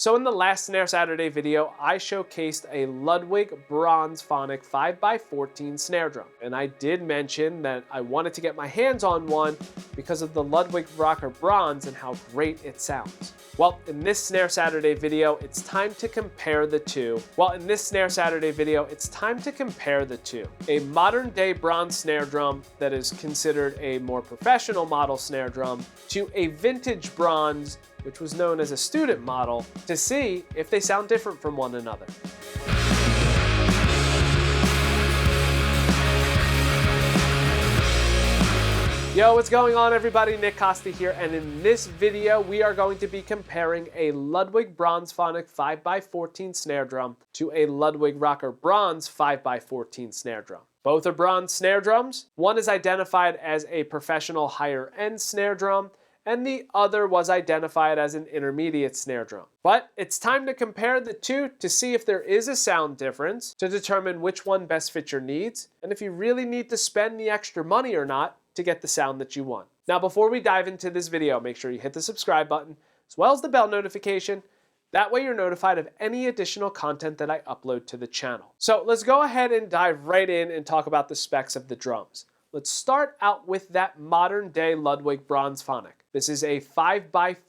So in the last Snare Saturday video, I showcased a Ludwig Bronzephonic 5x14 snare drum. And I did mention that I wanted to get my hands on one because of the Ludwig Rocker Bronze and how great it sounds. Well, in this Snare Saturday video, it's time to compare the two. A modern day bronze snare drum that is considered a more professional model snare drum to a vintage bronze, which was known as a student model, to see if they sound different from one another. Yo, what's going on everybody? Nick Costa here, and in this video we are going to be comparing a Ludwig Bronzephonic 5x14 snare drum to a Ludwig Rocker Bronze 5x14 snare drum. Both are bronze snare drums. One is identified as a professional higher end snare drum, and the other was identified as an intermediate snare drum. But it's time to compare the two to see if there is a sound difference, to determine which one best fits your needs, and if you really need to spend the extra money or not to get the sound that you want. Now before we dive into this video, make sure you hit the subscribe button as well as the bell notification. That way you're notified of any additional content that I upload to the channel. So let's go ahead and dive right in and talk about the specs of the drums. Let's start out with that modern day Ludwig Bronzephonic. This is a 5x14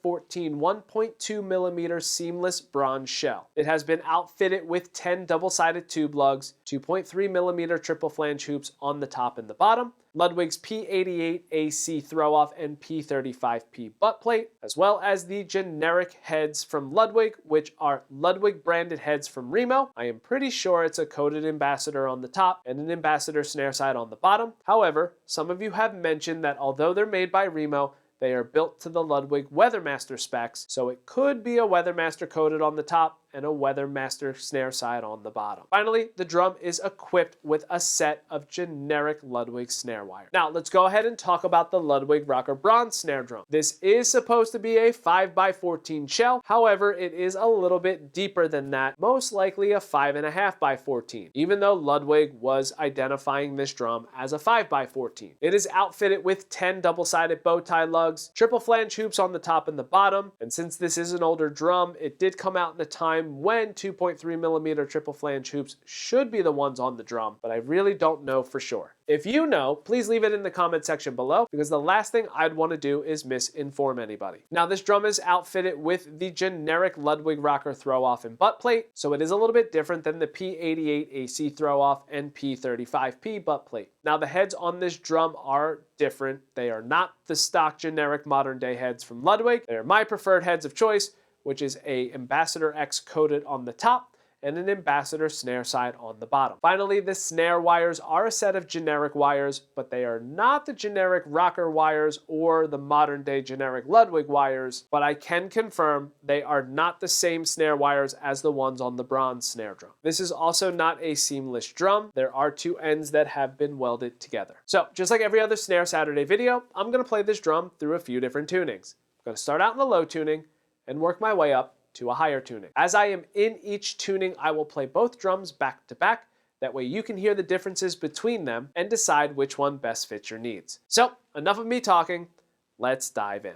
1.2 millimeter seamless bronze shell. It has been outfitted with 10 double-sided tube lugs, 2.3 millimeter triple flange hoops on the top and the bottom, Ludwig's P88 AC throw-off and P35P butt plate, as well as the generic heads from Ludwig, which are Ludwig branded heads from Remo. I am pretty sure it's a coated ambassador on the top and an ambassador snare side on the bottom. However, some of you have mentioned that although they're made by Remo, they are built to the Ludwig Weathermaster specs, so it could be a Weathermaster coated on the top and a Weathermaster snare side on the bottom. Finally, the drum is equipped with a set of generic Ludwig snare wire. Now, let's go ahead and talk about the Ludwig Rocker Bronze snare drum. This is supposed to be a 5x14 shell. However, it is a little bit deeper than that, most likely a 5.5x14, even though Ludwig was identifying this drum as a 5x14. It is outfitted with 10 double-sided bow tie lugs, triple flange hoops on the top and the bottom, and since this is an older drum, it did come out in a time when 2.3 millimeter triple flange hoops should be the ones on the drum, but I really don't know for sure. If you know, please leave it in the comment section below, because the last thing I'd want to do is misinform anybody. Now this drum is outfitted with the generic Ludwig Rocker throw-off and butt plate, so it is a little bit different than the P88 AC throw-off and P35P butt plate. Now the heads on this drum are different. They are not the stock generic modern day heads from Ludwig. They are my preferred heads of choice, which is a Ambassador X coated on the top and an Ambassador snare side on the bottom. Finally, the snare wires are a set of generic wires, but they are not the generic rocker wires or the modern day generic Ludwig wires, but I can confirm they are not the same snare wires as the ones on the bronze snare drum. This is also not a seamless drum. There are two ends that have been welded together. So just like every other Snare Saturday video, I'm gonna play this drum through a few different tunings. I'm gonna start out in the low tuning and work my way up to a higher tuning. As I am in each tuning, I will play both drums back to back. That way you can hear the differences between them and decide which one best fits your needs. So enough of me talking, let's dive in.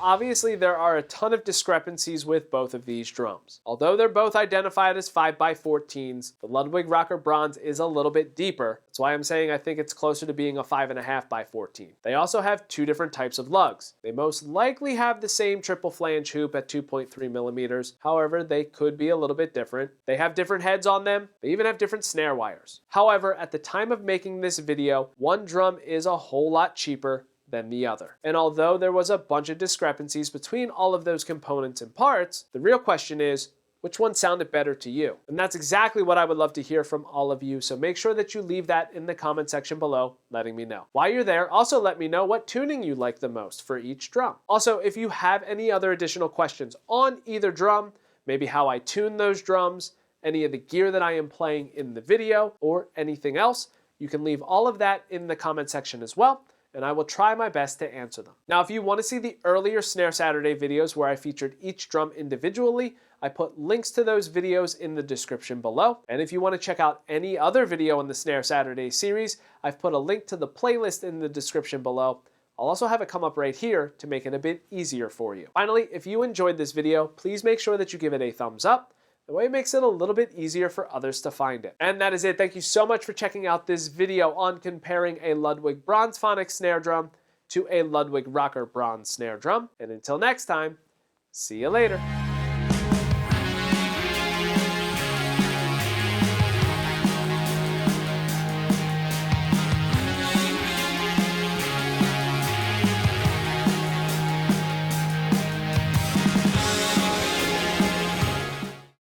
obviously there are a ton of discrepancies with both of these drums. Although they're both identified as 5x14s, the Ludwig Rocker Bronze is a little bit deeper. That's why I'm saying I think it's closer to being a 5.5x14. They also have two different types of lugs. They most likely have the same triple flange hoop at 2.3 millimeters. However, they could be a little bit different. They have different heads on them. They even have different snare wires. However, at the time of making this video, one drum is a whole lot cheaper than the other. And although there was a bunch of discrepancies between all of those components and parts, the real question is, which one sounded better to you? And that's exactly what I would love to hear from all of you, so make sure that you leave that in the comment section below, letting me know. While you're there, also let me know what tuning you like the most for each drum. Also, if you have any other additional questions on either drum, maybe how I tune those drums, any of the gear that I am playing in the video, or anything else, you can leave all of that in the comment section as well, and I will try my best to answer them. Now, if you want to see the earlier Snare Saturday videos where I featured each drum individually, I put links to those videos in the description below. And if you want to check out any other video in the Snare Saturday series, I've put a link to the playlist in the description below. I'll also have it come up right here to make it a bit easier for you. Finally, if you enjoyed this video, please make sure that you give it a thumbs up. The way it makes it a little bit easier for others to find it. And that is it. Thank you so much for checking out this video on comparing a Ludwig Bronzephonic snare drum to a Ludwig Rocker Bronze snare drum. And until next time, see you later.